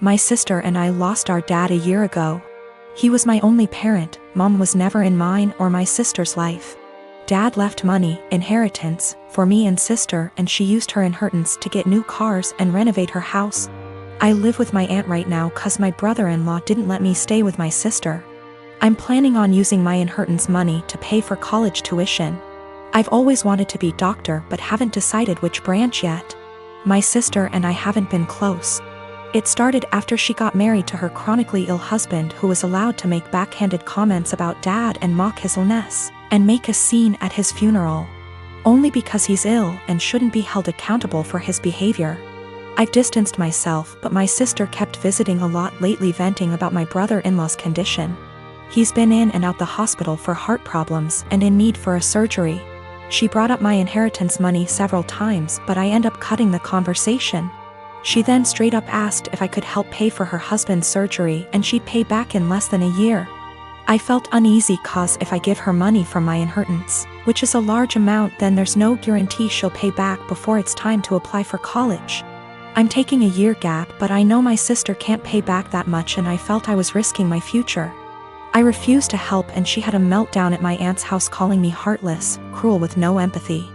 My sister and I lost our dad a year ago. He was my only parent. Mom was never in mine or my sister's life. Dad left money, inheritance, for me and sister, and she used her inheritance to get new cars and renovate her house. I live with my aunt right now cause my brother-in-law didn't let me stay with my sister. I'm planning on using my inheritance money to pay for college tuition. I've always wanted to be doctor but haven't decided which branch yet. My sister and I haven't been close. It started after she got married to her chronically ill husband, who was allowed to make backhanded comments about dad and mock his illness, and make a scene at his funeral. Only because he's ill and shouldn't be held accountable for his behavior. I've distanced myself, but my sister kept visiting a lot lately, venting about my brother-in-law's condition. He's been in and out the hospital for heart problems and in need for a surgery. She brought up my inheritance money several times, but I end up cutting the conversation. She then straight up asked if I could help pay for her husband's surgery and she'd pay back in less than a year. I felt uneasy cause if I give her money from my inheritance, which is a large amount, then there's no guarantee she'll pay back before it's time to apply for college. I'm taking a year gap, but I know my sister can't pay back that much and I felt I was risking my future. I refused to help and she had a meltdown at my aunt's house, calling me heartless, cruel with no empathy.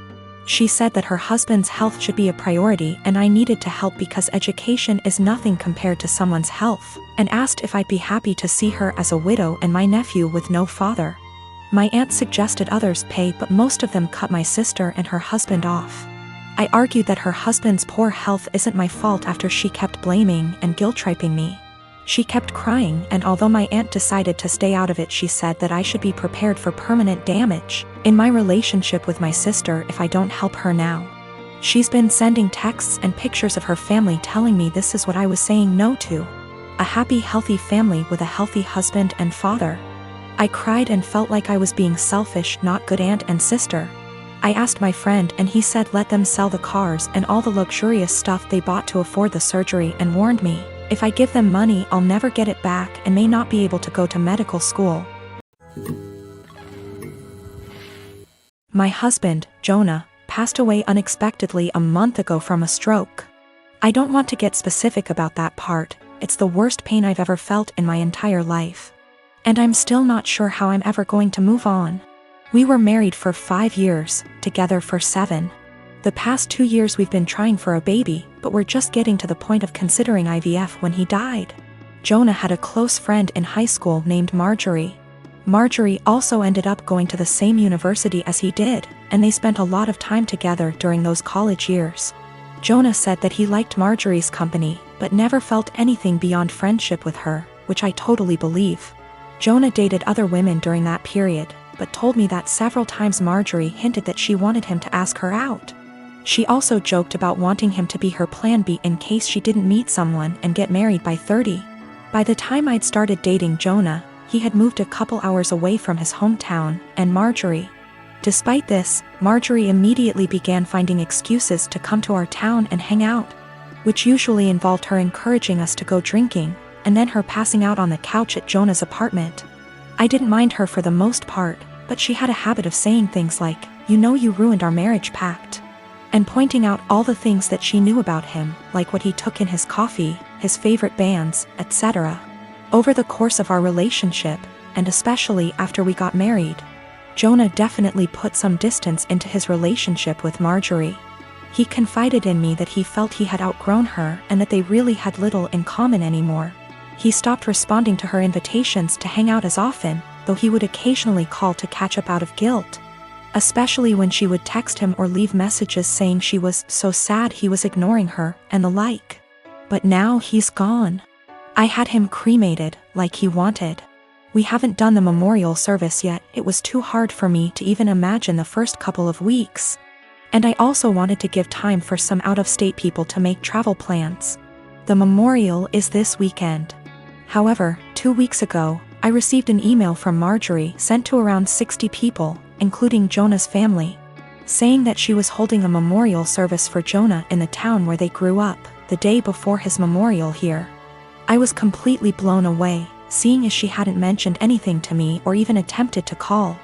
She said that her husband's health should be a priority and I needed to help because education is nothing compared to someone's health, and asked if I'd be happy to see her as a widow and my nephew with no father. My aunt suggested others pay, but most of them cut my sister and her husband off. I argued that her husband's poor health isn't my fault after she kept blaming and guilt-tripping me. She kept crying, and although my aunt decided to stay out of it, she said that I should be prepared for permanent damage in my relationship with my sister if I don't help her now. She's been sending texts and pictures of her family telling me this is what I was saying no to. A happy, healthy family with a healthy husband and father. I cried and felt like I was being selfish, not good aunt and sister. I asked my friend and he said let them sell the cars and all the luxurious stuff they bought to afford the surgery, and warned me, if I give them money I'll never get it back and may not be able to go to medical school. My husband, Jonah, passed away unexpectedly a month ago from a stroke. I don't want to get specific about that part, it's the worst pain I've ever felt in my entire life. And I'm still not sure how I'm ever going to move on. We were married for 5 years, together for 7. The past 2 years we've been trying for a baby, but we're just getting to the point of considering IVF when he died. Jonah had a close friend in high school named Marjorie. Marjorie also ended up going to the same university as he did, and they spent a lot of time together during those college years. Jonah said that he liked Marjorie's company, but never felt anything beyond friendship with her, which I totally believe. Jonah dated other women during that period, but told me that several times Marjorie hinted that she wanted him to ask her out. She also joked about wanting him to be her plan B in case she didn't meet someone and get married by 30. By the time I'd started dating Jonah, he had moved a couple hours away from his hometown and Marjorie. Despite this, Marjorie immediately began finding excuses to come to our town and hang out, which usually involved her encouraging us to go drinking, and then her passing out on the couch at Jonah's apartment. I didn't mind her for the most part, but she had a habit of saying things like, "You know you ruined our marriage pact," and pointing out all the things that she knew about him, like what he took in his coffee, his favorite bands, etc. Over the course of our relationship, and especially after we got married, Jonah definitely put some distance into his relationship with Marjorie. He confided in me that he felt he had outgrown her and that they really had little in common anymore. He stopped responding to her invitations to hang out as often, though he would occasionally call to catch up out of guilt. Especially when she would text him or leave messages saying she was so sad he was ignoring her, and the like. But now he's gone. I had him cremated, like he wanted. We haven't done the memorial service yet, it was too hard for me to even imagine the first couple of weeks. And I also wanted to give time for some out-of-state people to make travel plans. The memorial is this weekend. However, 2 weeks ago, I received an email from Marjorie sent to around 60 people, including Jonah's family, saying that she was holding a memorial service for Jonah in the town where they grew up, the day before his memorial here. I was completely blown away, seeing as she hadn't mentioned anything to me or even attempted to call.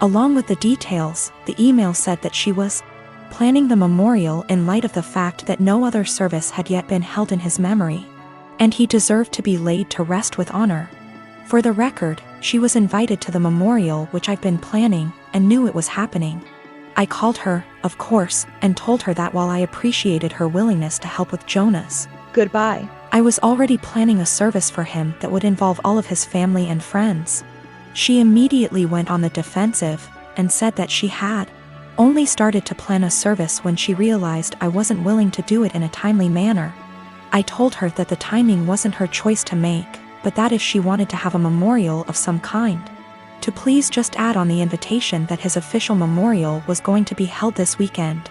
Along with the details, the email said that she was planning the memorial in light of the fact that no other service had yet been held in his memory. and he deserved to be laid to rest with honor. For the record, she was invited to the memorial, which I've been planning, and knew it was happening. I called her, of course, and told her that while I appreciated her willingness to help with Jonah's goodbye, I was already planning a service for him that would involve all of his family and friends. She immediately went on the defensive, and said that she had only started to plan a service when she realized I wasn't willing to do it in a timely manner. I told her that the timing wasn't her choice to make, but that if she wanted to have a memorial of some kind, to please just add on the invitation that his official memorial was going to be held this weekend.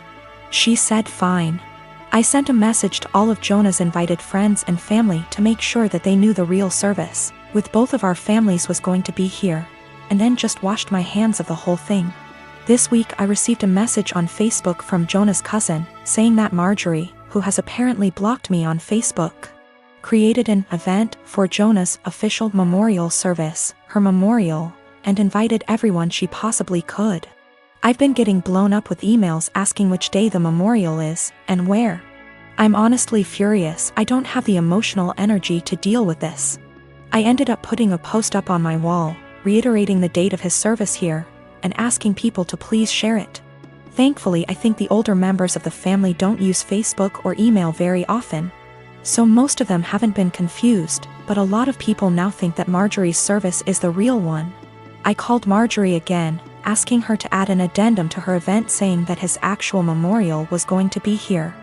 She said fine. I sent a message to all of Jonah's invited friends and family to make sure that they knew the real service, with both of our families, was going to be here, and then just washed my hands of the whole thing. This week I received a message on Facebook from Jonah's cousin, saying that Marjorie, who has apparently blocked me on Facebook, created an event for Jonah's official memorial service, her memorial, and invited everyone she possibly could. I've been getting blown up with emails asking which day the memorial is, and where. I'm honestly furious. I don't have the emotional energy to deal with this. I ended up putting a post up on my wall, reiterating the date of his service here, and asking people to please share it. Thankfully, I think the older members of the family don't use Facebook or email very often, so most of them haven't been confused, but a lot of people now think that Marjorie's service is the real one. I called Marjorie again, asking her to add an addendum to her event saying that his actual memorial was going to be here.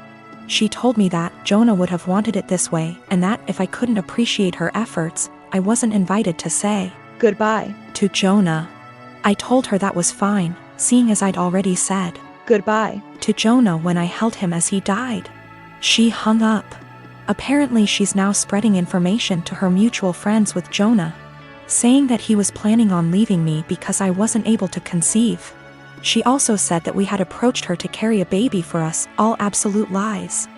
She told me that Jonah would have wanted it this way, and that if I couldn't appreciate her efforts, I wasn't invited to say goodbye to Jonah. I told her that was fine, seeing as I'd already said goodbye to Jonah when I held him as he died. She hung up. Apparently she's now spreading information to her mutual friends with Jonah, saying that he was planning on leaving me because I wasn't able to conceive. She also said that we had approached her to carry a baby for us, all absolute lies.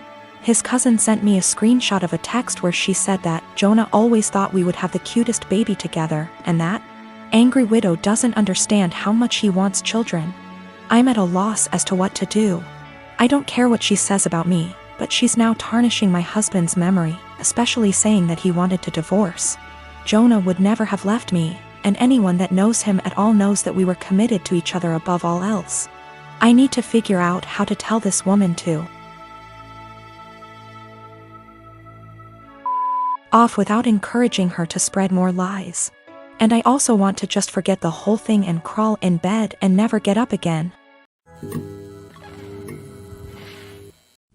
His cousin sent me a screenshot of a text where she said that Jonah always thought we would have the cutest baby together, and that angry widow doesn't understand how much he wants children. I'm at a loss as to what to do. I don't care what she says about me, but she's now tarnishing my husband's memory, especially saying that he wanted to divorce. Jonah would never have left me, and anyone that knows him at all knows that we were committed to each other above all else. I need to figure out how to tell this woman to off without encouraging her to spread more lies. And I also want to just forget the whole thing and crawl in bed and never get up again.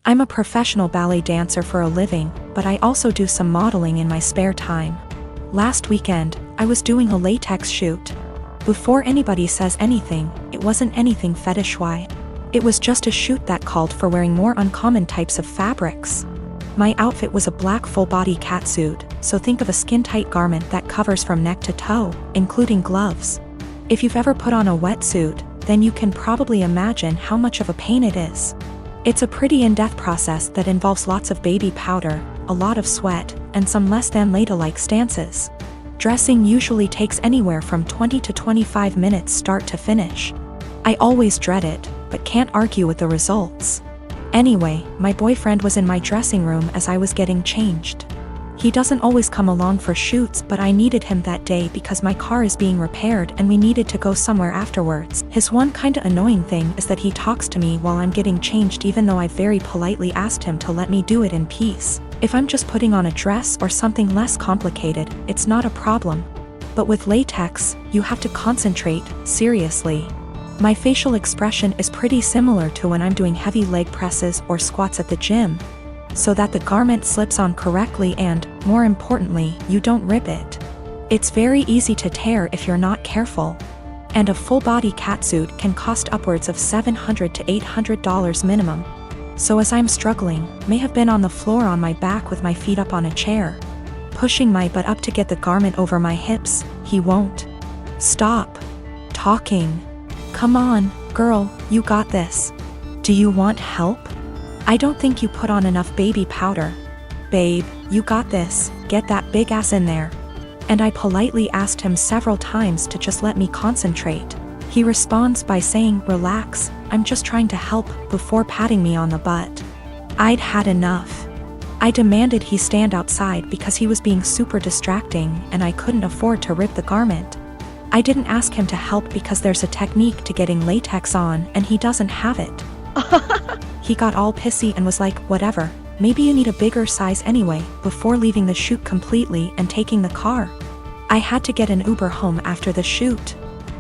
I'm a professional ballet dancer for a living, but I also do some modeling in my spare time. Last weekend, I was doing a latex shoot. Before anybody says anything, it wasn't anything fetish-wise. It was just a shoot that called for wearing more uncommon types of fabrics. My outfit was a black full-body catsuit, so think of a skin-tight garment that covers from neck to toe, including gloves. If you've ever put on a wetsuit, then you can probably imagine how much of a pain it is. It's a pretty in-depth process that involves lots of baby powder, a lot of sweat, and some less than ladylike stances. Dressing usually takes anywhere from 20 to 25 minutes start to finish. I always dread it, but can't argue with the results. Anyway, my boyfriend was in my dressing room as I was getting changed. He doesn't always come along for shoots, but I needed him that day because my car is being repaired and we needed to go somewhere afterwards. His one kinda annoying thing is that he talks to me while I'm getting changed even though I very politely asked him to let me do it in peace. If I'm just putting on a dress or something less complicated, it's not a problem. But with latex, you have to concentrate, seriously. My facial expression is pretty similar to when I'm doing heavy leg presses or squats at the gym, so that the garment slips on correctly and, more importantly, you don't rip it. It's very easy to tear if you're not careful. And a full-body catsuit can cost upwards of $700 to $800 minimum. So as I'm struggling, may have been on the floor on my back with my feet up on a chair, pushing my butt up to get the garment over my hips, he won't stop talking. Come on, girl, you got this. Do you want help? I don't think you put on enough baby powder. Babe, you got this, get that big ass in there. And I politely asked him several times to just let me concentrate. He responds by saying, relax, I'm just trying to help, before patting me on the butt. I'd had enough. I demanded he stand outside because he was being super distracting and I couldn't afford to rip the garment. I didn't ask him to help because there's a technique to getting latex on and he doesn't have it. He got all pissy and was like, whatever, maybe you need a bigger size anyway, before leaving the shoot completely and taking the car. I had to get an Uber home after the shoot.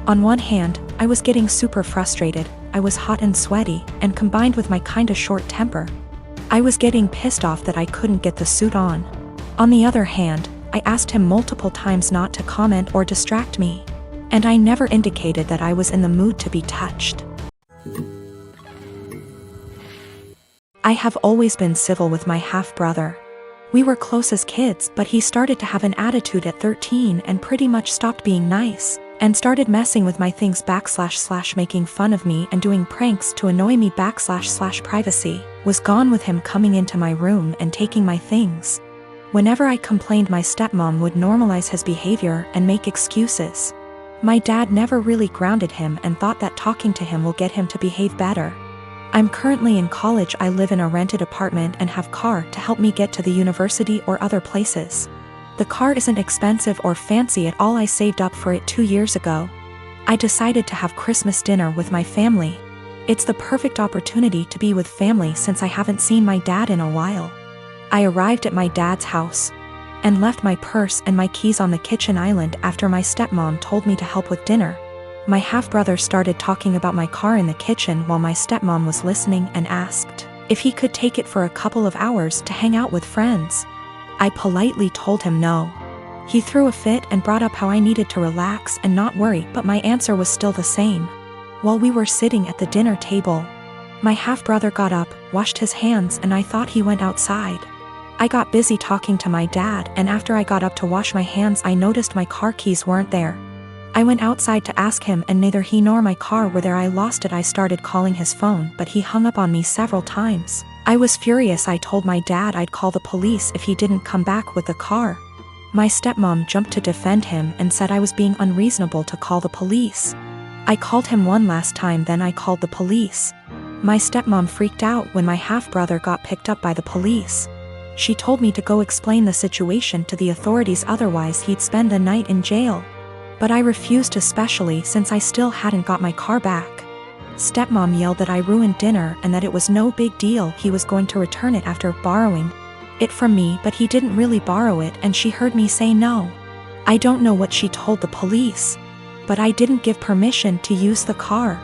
On one hand, I was getting super frustrated, I was hot and sweaty, and combined with my kinda short temper, I was getting pissed off that I couldn't get the suit on. On the other hand, I asked him multiple times not to comment or distract me. And I never indicated that I was in the mood to be touched. I have always been civil with my half-brother. We were close as kids, but he started to have an attitude at 13 and pretty much stopped being nice, and started messing with my things / making fun of me and doing pranks to annoy me / privacy, was gone with him coming into my room and taking my things. Whenever I complained, my stepmom would normalize his behavior and make excuses. My dad never really grounded him and thought that talking to him will get him to behave better. I'm currently in college. I live in a rented apartment and have car to help me get to the university or other places. The car isn't expensive or fancy at all. I saved up for it 2 years ago. I decided to have Christmas dinner with my family. It's the perfect opportunity to be with family since I haven't seen my dad in a while. I arrived at my dad's house and left my purse and my keys on the kitchen island after my stepmom told me to help with dinner. My half-brother started talking about my car in the kitchen while my stepmom was listening and asked if he could take it for a couple of hours to hang out with friends. I politely told him no. He threw a fit and brought up how I needed to relax and not worry, but my answer was still the same. While we were sitting at the dinner table, my half-brother got up, washed his hands, and I thought he went outside. I got busy talking to my dad, and after I got up to wash my hands, I noticed my car keys weren't there. I went outside to ask him and neither he nor my car were there. I lost it. I started calling his phone, but he hung up on me several times. I was furious. I told my dad I'd call the police if he didn't come back with the car. My stepmom jumped to defend him and said I was being unreasonable to call the police. I called him one last time, then I called the police. My stepmom freaked out when my half-brother got picked up by the police. She told me to go explain the situation to the authorities, otherwise he'd spend the night in jail. But I refused, especially since I still hadn't got my car back. Stepmom yelled that I ruined dinner and that it was no big deal, he was going to return it after borrowing it from me, but he didn't really borrow it, and she heard me say no. I don't know what she told the police, but I didn't give permission to use the car.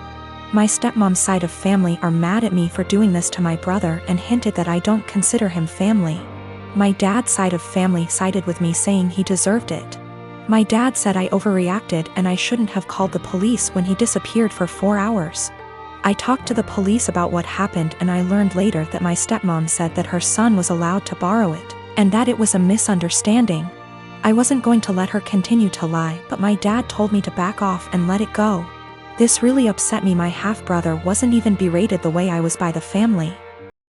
My stepmom's side of family are mad at me for doing this to my brother and hinted that I don't consider him family. My dad's side of family sided with me, saying he deserved it. My dad said I overreacted and I shouldn't have called the police when he disappeared for 4 hours. I talked to the police about what happened, and I learned later that my stepmom said that her son was allowed to borrow it, and that it was a misunderstanding. I wasn't going to let her continue to lie, but my dad told me to back off and let it go. This really upset me. My half-brother wasn't even berated the way I was by the family.